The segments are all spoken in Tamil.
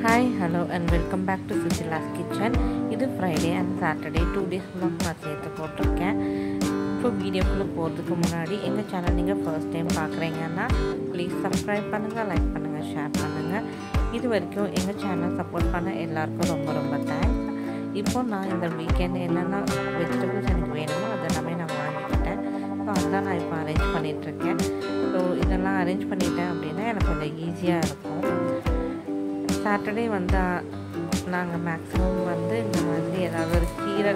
Hi, hello and welcome back to Susila's Kitchen. இது Friday and Saturday 2 days vlog நான் சேர்த்து போட்டிருக்கேன். இப்போ வீடியோக்குள்ளே போகிறதுக்கு முன்னாடி எங்கள் சேனல் நீங்கள் ஃபர்ஸ்ட் டைம் பார்க்குறீங்கன்னா ப்ளீஸ் சப்ஸ்கிரைப் பண்ணுங்கள், லைக் பண்ணுங்கள், ஷேர் பண்ணுங்கள். இது வரைக்கும் எங்கள் சேனல் சப்போர்ட் பண்ண எல்லாருக்கும் ரொம்ப ரொம்ப தேங்க்ஸ். இப்போ நான் இந்த வீக்கெண்ட் என்னென்ன வெஜிடபிள்ஸ் எனக்கு வேணுமோ அதெல்லாமே நான் வாங்கிக்கிட்டேன். ஸோ அதுதான் நான் இப்போ அரேஞ்ச் பண்ணிகிட்ருக்கேன். ஸோ இதெல்லாம் அரேஞ்ச் பண்ணிட்டேன் அப்படின்னா எனக்கு கொஞ்சம் ஈஸியாக இருக்கும். சாட்டர்டே வந்தால் நாங்கள் மேக்ஸிமம் இந்த மாதிரி ஏதாவது ஒரு கீரை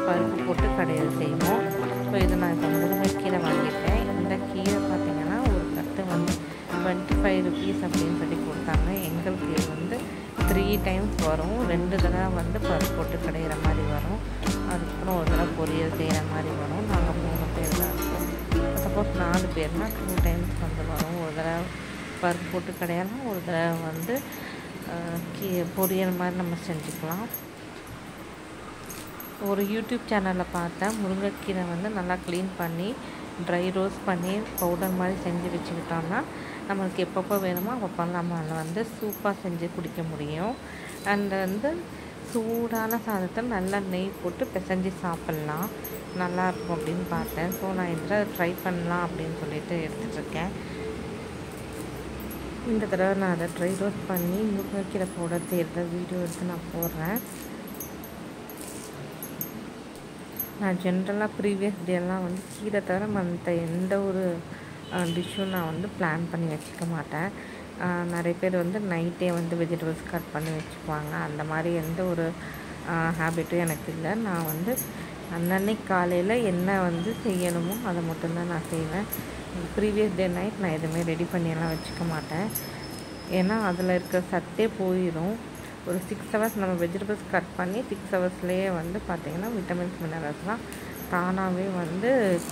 பருப்பு போட்டு கடையில் செய்வோம். ஸோ இது நான் இப்போ முருங்கைக்கீரை வாங்கிட்டேன். இந்த கீரை பார்த்திங்கன்னா ஒரு கட்டு 25 rupees அப்படின்னு சொல்லி கொடுத்தாங்க. எங்களுக்கு இது 3 times வரும். 2 தடவை பருப்பு போட்டு கடையிற மாதிரி வரும், அதுக்கப்புறம் ஒரு தடவை பொரியல் செய்கிற மாதிரி வரும். நாங்கள் 3 பேர் தான் இருக்கோம். சப்போஸ் 4 பேர்னால் 2 times வரும். ஒரு தடவை பருப்பு போட்டு கடையெல்லாம், ஒரு தடவை பொரியல் மாதிரி நம்ம செஞ்சுக்கலாம். ஒரு யூடியூப் சேனலில் பார்த்தேன், முருங்கைக்கீரை நல்லா க்ளீன் பண்ணி ட்ரை ரோஸ்ட் பண்ணி பவுடர் மாதிரி செஞ்சு வச்சுக்கிட்டோம்னா நம்மளுக்கு எப்பப்போ வேணுமோ அப்பப்போ நம்ம அதில் சூப்பாக செஞ்சு குடிக்க முடியும். அண்ட் சூடான சாதத்தில் நல்லா நெய் போட்டு பிசைஞ்சு சாப்பிட்லாம், நல்லாயிருக்கும் அப்படின்னு பார்த்தேன். ஸோ நான் இதில் ட்ரை பண்ணலாம் அப்படின்னு சொல்லிட்டு எடுத்துகிட்ருக்கேன். இந்த தடவை நான் அதை ட்ரை ரோஸ்ட் பண்ணி முருங்கைக்கீரை பவுடர் செய்கிற வீடியோ எடுத்து நான் போடுறேன். நான் ஜென்ரலாக ப்ரீவியஸ் டேலாம் கீரை தவிர மற்ற எந்த ஒரு டிஷ்ஷும் நான் பிளான் பண்ணி வச்சுக்க மாட்டேன். நிறைய பேர் நைட்டே வெஜிடபிள்ஸ் கட் பண்ணி வச்சுக்குவாங்க. அந்த மாதிரி எந்த ஒரு ஹேபிட்டும் எனக்கு இல்லை. நான் அன்னன்னைக்கு காலையில் என்ன செய்யணுமோ அதை மட்டும்தான் நான் செய்வேன். ப்ரீவியஸ் டே நைட் நான் எதுவுமே ரெடி பண்ணியெல்லாம் வச்சுக்க மாட்டேன். ஏன்னா அதில் இருக்க சத்தே போயிடும். ஒரு 6 hours நம்ம வெஜிடபிள்ஸ் கட் பண்ணி 6 hours பார்த்திங்கன்னா விட்டமின்ஸ் மினரல்ஸ்லாம் தானாகவே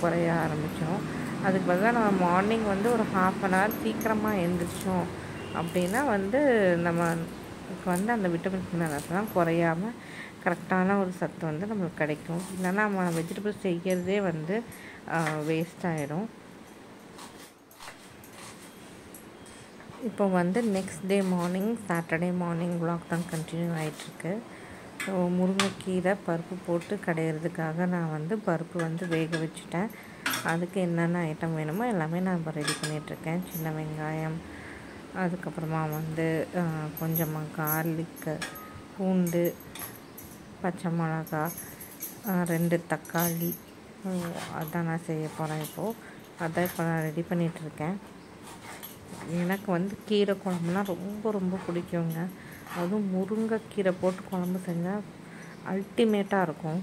குறைய ஆரம்பிச்சிடும். அதுக்கு பதிலாக நம்ம மார்னிங் ஒரு 1/2 hour சீக்கிரமாக எழுந்திரிச்சோம் அப்படின்னா நமக்கு அந்த விட்டமின்ஸ் மினரல்ஸ்லாம் குறையாமல் கரெக்டான ஒரு சத்து நம்மளுக்கு கிடைக்கும். இல்லைன்னா நம்ம வெஜிடபிள்ஸ் செய்கிறதே வேஸ்ட் ஆகிடும். இப்போ next day morning Saturday morning vlog தான் கண்டினியூ ஆகிட்டுருக்கு. ஸோ முருங்கைக்கீரை பருப்பு போட்டு கடையிறதுக்காக நான் பருப்பு வேக வச்சுட்டேன். அதுக்கு என்னென்ன ஐட்டம் வேணுமோ எல்லாமே நான் இப்போ ரெடி பண்ணிகிட்ருக்கேன். சின்ன வெங்காயம், அதுக்கப்புறமா கொஞ்சமாக கார்லிக்கு, பூண்டு, பச்சை மிளகா, 2 தக்காளி, அதான் நான் செய்ய போகிறேன். இப்போது அதான் இப்போ நான் ரெடி பண்ணிகிட்ருக்கேன். எனக்கு கீரை குழம்புனா ரொம்ப ரொம்ப பிடிக்குங்க. அதுவும் முருங்கைக்கீரை போட்டு குழம்பு செஞ்சால் அல்டிமேட்டாக இருக்கும்.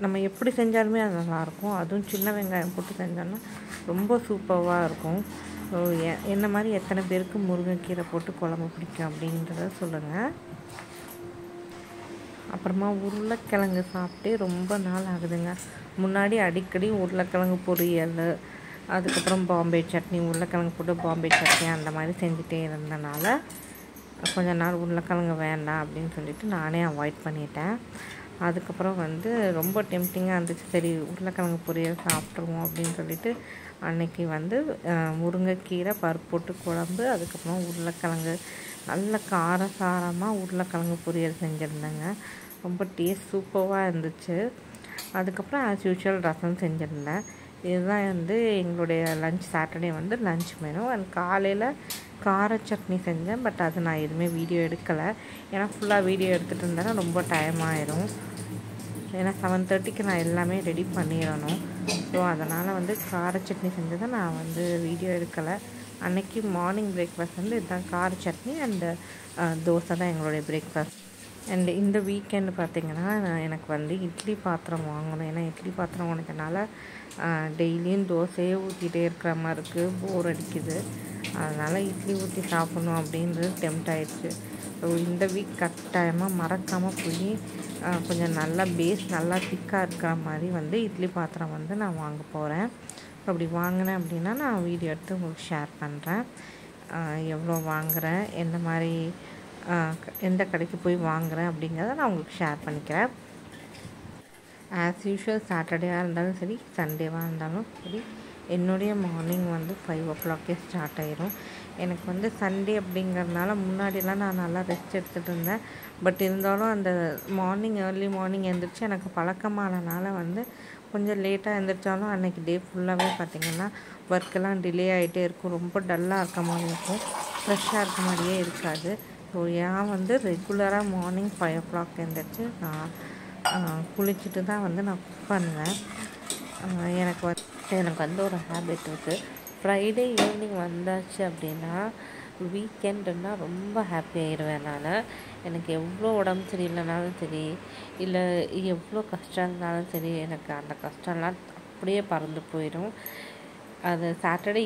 நம்ம எப்படி செஞ்சாலுமே அது நல்லாயிருக்கும். அதுவும் சின்ன வெங்காயம் போட்டு செஞ்சோன்னா ரொம்ப சூப்பராக இருக்கும். ஸோ என்ன மாதிரி எத்தனை பேருக்கு முருங்கைக்கீரை போட்டு குழம்பு பிடிக்கும் அப்படின்றத சொல்லுங்கள். அப்புறமா உருளைக்கிழங்கு சாப்பிட்டே ரொம்ப நாள் ஆகுதுங்க. முன்னாடி அடிக்கடி உருளைக்கிழங்கு பொரியல், அதுக்கப்புறம் பாம்பே சட்னி, உருளைக்கிழங்கு போட்டு பாம்பே சட்னி அந்த மாதிரி செஞ்சுட்டே இருந்தனால கொஞ்ச நாள் உருளைக்கிழங்கு வேண்டாம் அப்படின்னு சொல்லிட்டு நானே அவாய்ட் பண்ணிட்டேன். அதுக்கப்புறம் ரொம்ப டெம்டிங்காக இருந்துச்சு. சரி உருளைக்கிழங்கு பொரியல் சாப்பிட்ருவோம் அப்படின்னு சொல்லிட்டு அன்றைக்கி முருங்கைக்கீரை பருப்பு போட்டு குழம்பு, அதுக்கப்புறம் உருளைக்கிழங்கு நல்ல காரசாரமாக உருளைக்கிழங்கு பொரியல் செஞ்சுருந்தேங்க. ரொம்ப டேஸ்ட் சூப்பராக இருந்துச்சு. அதுக்கப்புறம் ஆஸ் யூஷுவல் ரசம் செஞ்சுருந்தேன். இதுதான் எங்களுடைய lunch. Saturday lunch menu. And காலையில் கார சட்னி செஞ்சேன். பட் அது நான் எதுவுமே வீடியோ எடுக்கலை. ஏன்னா ஃபுல்லாக வீடியோ எடுத்துகிட்டு இருந்தேன்னா ரொம்ப டைம் ஆயிரும். ஏன்னா 7:30க்கு நான் எல்லாமே ரெடி பண்ணிடணும். ஸோ அதனால் கார சட்னி செஞ்சதை நான் வீடியோ எடுக்கலை. அன்றைக்கி மார்னிங் பிரேக்ஃபாஸ்ட் இதுதான் கார சட்னி அண்டு தோசை தான் எங்களுடைய பிரேக்ஃபாஸ்ட். அண்டு இந்த வீக்கெண்டு பார்த்திங்கன்னா எனக்கு இட்லி பாத்திரம் வாங்கணும். ஏன்னா இட்லி பாத்திரம் வாங்கினால டெய்லியும் தோசையே ஊற்றிட்டே இருக்கிற மாதிரி இருக்குது, போர் அடிக்குது. அதனால் இட்லி ஊற்றி சாப்பிட்ணும் அப்படின்றது டெம்ட் ஆகிடுச்சு. ஸோ இந்த வீக் கட்டாயமாக மறக்காமல் போய் கொஞ்சம் நல்லா பேஸ் நல்லா திக்காக இருக்கிற மாதிரி இட்லி பாத்திரம் நான் வாங்க போகிறேன். அப்படி வாங்கினேன் அப்படின்னா நான் வீடியோ எடுத்து உங்களுக்கு ஷேர் பண்ணுறேன். எவ்வளோ வாங்குகிறேன், எந்த மாதிரி எந்த கடைக்கு போய் வாங்குகிறேன் அப்படிங்கிறத நான் உங்களுக்கு ஷேர் பண்ணிக்கிறேன். ஆஸ் யூஷுவல் சாட்டர்டேவாக இருந்தாலும் சரி, சண்டேவாக இருந்தாலும் சரி, என்னுடைய மார்னிங் 5 o'clock ஸ்டார்ட் ஆகிடும். எனக்கு வந்து சண்டே அப்படிங்கிறதுனால முன்னாடிலாம் நான் நல்லா ரெஸ்ட் எடுத்துகிட்டு இருந்தேன். பட் இருந்தாலும் அந்த ஏர்லி மார்னிங் எழுந்திரிச்சு எனக்கு பழக்கமானனால வந்து கொஞ்சம் லேட்டாக எழுந்திரிச்சாலும் அன்றைக்கி டே ஃபுல்லாகவே பார்த்திங்கன்னா ஒர்க்கெல்லாம் டிலே ஆகிட்டே இருக்கும். ரொம்ப டல்லாக இருக்க மாதிரி இருக்கும், ஃப்ரெஷ்ஷாக இருக்க மாதிரியே இருக்காது. ஸோ ஏன் வந்து ரெகுலராக மார்னிங் 5 o'clock எழுந்திரிச்சு நான் குளிச்சுட்டு தான் வந்து நான் குக் பண்ணுவேன். எனக்கு வந்து ஒரு ஹேபிட் இருக்குது. ஃப்ரைடே ஈவினிங் வந்தாச்சு அப்படின்னா வீக்கெண்டுன்னா ரொம்ப ஹாப்பி ஆகிடுவேன் நான். எனக்கு எவ்வளோ உடம்பு சரியில்லைனாலும் சரி, இல்லை எவ்வளோ கஷ்டம் இருந்தாலும் சரி, எனக்கு அந்த கஷ்டம்லாம் அப்படியே பறந்து போயிடும். அது சாட்டர்டே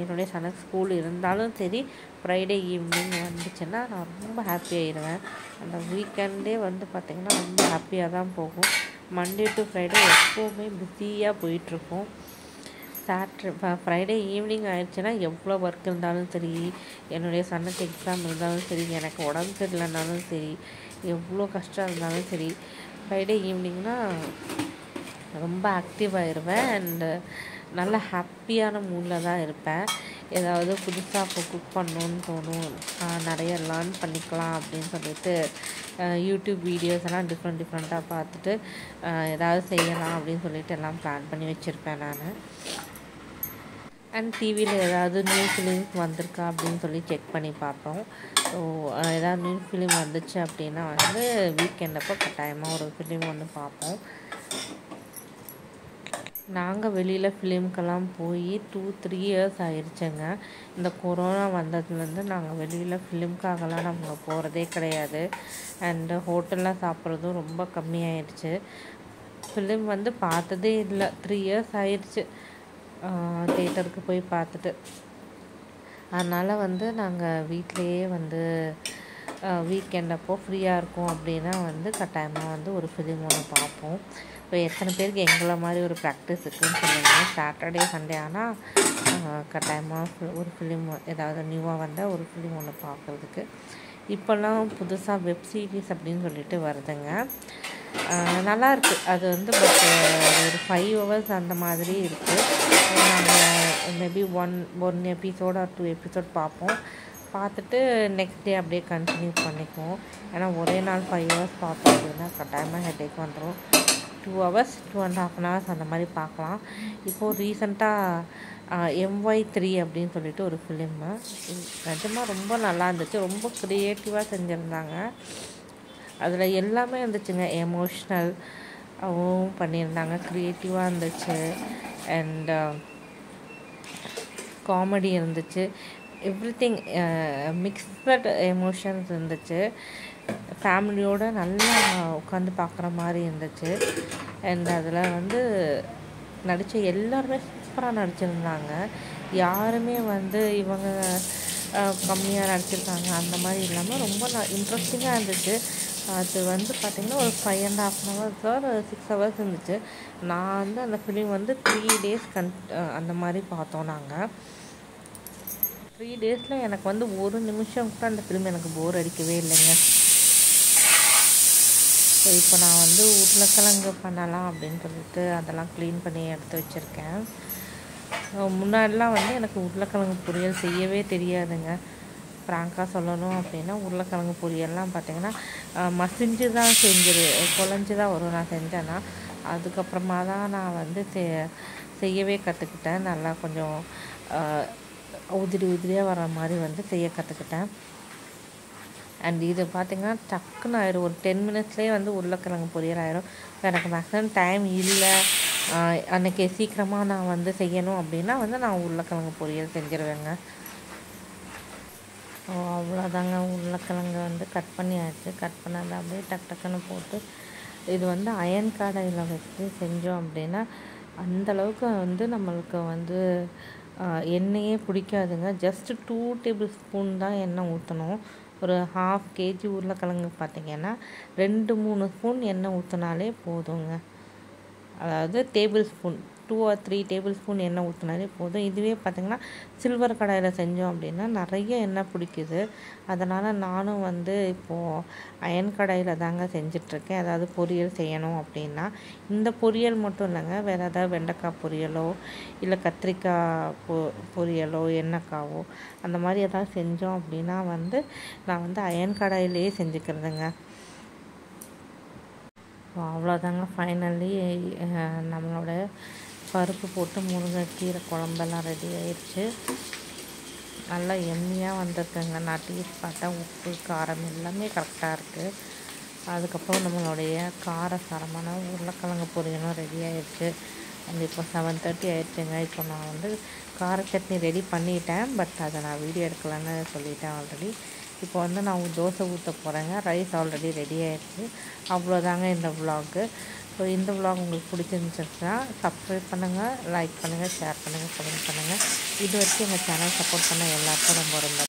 என்னுடைய சனுக்கு ஸ்கூல் இருந்தாலும் சரி, ஃப்ரைடே ஈவினிங் வந்துச்சுன்னா நான் ரொம்ப ஹாப்பி ஆகிடுவேன். அந்த வீக்கெண்டே வந்து பார்த்திங்கன்னா ரொம்ப ஹாப்பியாக தான் போகும். மண்டே டு ஃப்ரைடே எப்போவுமே பிஸியாக போயிட்டுருக்கும். ஃப்ரைடே ஈவினிங் ஆயிடுச்சுன்னா எவ்வளோ ஒர்க் இருந்தாலும் சரி, என்னுடைய சனுக்கு எக்ஸாம் இருந்தாலும் சரி, எனக்கு உடம்பு சரியில்லைனாலும் சரி, எவ்வளோ கஷ்டம் இருந்தாலும் சரி, ஃப்ரைடே ஈவினிங்னால் ரொம்ப ஆக்டிவ் ஆகிடுவேன். அண்டு நல்ல ஹாப்பியான மூடில் தான் இருப்பேன். ஏதாவது புதுசாக இப்போ குக் பண்ணணுன்னு தோணும், நிறைய லேர்ன் பண்ணிக்கலாம் அப்படின்னு சொல்லிட்டு யூடியூப் வீடியோஸ் எல்லாம் டிஃப்ரெண்ட்டாக பார்த்துட்டு ஏதாவது செய்யலாம் அப்படின்னு சொல்லிட்டு எல்லாம் பிளான் பண்ணி வச்சுருப்பேன் நான். அண்ட் டிவியில் ஏதாவது நியூ ஃபிலிம்ஸ் வந்திருக்கா அப்படின்னு சொல்லி செக் பண்ணி பார்ப்போம். ஸோ ஏதாவது நியூ ஃபிலிம் வந்துச்சு அப்படின்னா வந்து வீக்கெண்டப்போ கட்டாயமாக ஒரு ஃபிலிம் ஒன்று பார்ப்போம். நாங்கள் வெளியில் ஃபிலிம்க்கெல்லாம் போய் 2-3 years ஆயிடுச்சுங்க. இந்த கொரோனா வந்ததுலேருந்து நாங்கள் வெளியில் ஃபிலிம்க்காகலாம் நம்ம போகிறதே கிடையாது. அண்டு ஹோட்டலில் சாப்பிட்றதும் ரொம்ப கம்மியாயிடுச்சு. ஃபிலிம் வந்து பார்த்ததே இல்லை. 3 years ஆயிடுச்சு தேட்டருக்கு போய் பார்த்துட்டு. அதனால் வந்து நாங்கள் வீட்டிலையே வந்து வீக்கெண்ட் அப்போ ஃப்ரீயாக இருக்கும் அப்படின்னா வந்து கட்டாயமாக வந்து ஒரு ஃபிலிம் ஒன்று பார்ப்போம். இப்போ எத்தனை பேருக்கு எங்களை மாதிரி ஒரு ப்ராக்டிஸ் இருக்குதுன்னு சொல்லுங்கள். சாட்டர்டே சண்டே ஆனால் கட்டாயமாக ஒரு ஃபிலிம் ஏதாவது நியூவாக வந்தால் ஒரு ஃபிலிம் ஒன்று பார்க்குறதுக்கு. இப்போல்லாம் புதுசாக வெப் சீரிஸ் அப்படின்னு சொல்லிட்டு வருதுங்க. நல்லாயிருக்கு அது வந்து. பட் ஒரு 5 hours அந்த மாதிரி இருக்குது. நாங்கள் maybe one episode or 2 episode பார்ப்போம். பார்த்துட்டு நெக்ஸ்ட் டே அப்படியே கண்டினியூ பண்ணிக்குவோம். ஏன்னா ஒரே நாள் 5 hours பார்ப்போம் அப்படின்னா கட்டாயமாக ஹெட்டேக் வந்துடும். 2 hours 2.5 hours அந்த மாதிரி பார்க்கலாம். இப்போது ரீசெண்டாக MY3 அப்படின்னு சொல்லிட்டு ஒரு ஃபிலிம்மு நிஜமாக ரொம்ப நல்லா இருந்துச்சு. ரொம்ப க்ரியேட்டிவாக செஞ்சுருந்தாங்க. அதில் எல்லாமே இருந்துச்சுங்க. எமோஷ்னலாகவும் பண்ணியிருந்தாங்க, க்ரியேட்டிவாக இருந்துச்சு, அண்ட் காமெடி இருந்துச்சு. எவ்ரிதிங் மிக்ஸ்ட் எமோஷன்ஸ் இருந்துச்சு. ஃபேமிலியோடு நல்லா உட்காந்து பார்க்குற மாதிரி இருந்துச்சு. அண்ட் அதில் வந்து நடித்த எல்லாருமே சூப்பராக நடிச்சிருந்தாங்க. யாருமே வந்து இவங்க கம்மியாக நடிச்சிருக்காங்க அந்த மாதிரி இல்லாமல் ரொம்ப இன்ட்ரெஸ்டிங்காக இருந்துச்சு. அது வந்து பார்த்திங்கன்னா ஒரு 5.5 hours or 6 hours இருந்துச்சு. நான் வந்து அந்த ஃபிலிம் வந்து 3 days அந்த மாதிரி பார்த்தோம் நாங்கள். 3 daysல எனக்கு வந்து ஒரு நிமிஷம் கூட அந்த ஃபிலிம் எனக்கு போர் அடிக்கவே இல்லைங்க. ஸோ இப்போ நான் வந்து உருளைக்கிழங்கு பண்ணலாம் அப்படின்னு சொல்லிட்டு அதெல்லாம் க்ளீன் பண்ணி எடுத்து வச்சுருக்கேன். முன்னாடிலாம் வந்து எனக்கு உருளைக்கிழங்கு பொரியல் செய்யவே தெரியாதுங்க. ஃப்ராங்காக சொல்லணும் அப்படின்னா உருளைக்கிழங்கு பொரியல்லாம் பார்த்திங்கன்னா மசிஞ்சு தான் குழஞ்சி தான் வரும். நான் செஞ்சேன்னா அதுக்கப்புறமா தான் நான் வந்து செய்யவே கற்றுக்கிட்டேன். நல்லா கொஞ்சம் உதிரியாக வர மாதிரி வந்து செய்ய கற்றுக்கிட்டேன். அண்ட் இது பார்த்திங்கன்னா டக்குன்னு ஆயிடும். ஒரு 10 minutesலேயே வந்து உருளைக்கிழங்கு பொரியல் ஆயிடும். எனக்கு மேக்ஸிமம் டைம் இல்லை, அன்றைக்கி சீக்கிரமாக நான் வந்து செய்யணும் அப்படின்னா வந்து நான் உருளைக்கிழங்கு பொரியல் செஞ்சுருவேங்க. அவ்வளோதாங்க. உருளைக்கிழங்கு வந்து கட் பண்ணியாச்சு. கட் பண்ணதை அப்படியே டக்குன்னு போட்டு இது வந்து அயன் கடாயில் வச்சு செஞ்சோம் அப்படின்னா அந்தளவுக்கு வந்து நம்மளுக்கு வந்து எண்ணெயே பிடிக்காதுங்க. ஜஸ்ட்டு 2 tablespoon தான் எண்ணெய் ஊற்றணும். ஒரு 1/2 kg உருளைக்கிழங்கு பார்த்திங்கன்னா 2-3 ஸ்பூன் எண்ணெய் ஊற்றினாலே போதுங்க. அதாவது table spoon 2 or 3 table spoon எண்ணெய் ஊற்றினாலே போதும். இதுவே பார்த்திங்கன்னா சில்வர் கடாயில் செஞ்சோம் அப்படின்னா நிறைய எண்ணெய் பிடிக்குது. அதனால் நானும் வந்து இப்போது அயன் கடாயில் தாங்க செஞ்சிட்ருக்கேன். அதாவது பொரியல் செய்யணும் அப்படின்னா இந்த பொரியல் மட்டும் இல்லைங்க, வேறு ஏதாவது வெண்டைக்காய் பொரியலோ இல்லை கத்திரிக்காய் பொரியலோ எண்ணெய்க்காவோ அந்த மாதிரி ஏதாவது செஞ்சோம் அப்படின்னா வந்து நான் வந்து அயன் கடாயிலேயே செஞ்சுக்கிறதுங்க. அவ்வளோதாங்க. ஃபைனலி நம்மளோட பருப்பு போட்டு முருங்கைக்கீரை குழம்பெல்லாம் ரெடி ஆயிடுச்சு. நல்லா எம்மியாக வந்திருக்குங்க. நான் டேஸ்ட் பார்த்தா உப்பு காரம் எல்லாமே கரெக்டாக இருக்குது. அதுக்கப்புறம் நம்மளுடைய காரசாரமான உருளைக்கிழங்கு பொரியலும் ரெடி ஆயிடுச்சு. அண்ட் இப்போ 7:30 ஆயிடுச்சுங்க. இப்போ நான் வந்து கார சட்னி ரெடி பண்ணிட்டேன், பட் அதை நான் வீடியோ எடுக்கலான்னு சொல்லிட்டேன் ஆல்ரெடி. இப்போ வந்து நான் தோசை ஊற்ற போகிறேங்க. ரைஸ் ஆல்ரெடி ரெடி ஆகிடுச்சு. அவ்வளோதாங்க இந்த விலாகு. ஸோ இந்த விலாக் உங்களுக்கு பிடிச்சிருந்துச்சுன்னா சப்ஸ்கிரைப் பண்ணுங்கள், லைக் பண்ணுங்கள், ஷேர் பண்ணுங்கள், கமெண்ட் பண்ணுங்கள். இது வரைக்கும் எங்கள் சேனல் சப்போர்ட் பண்ண எல்லாருக்கும் ரொம்ப ரொம்ப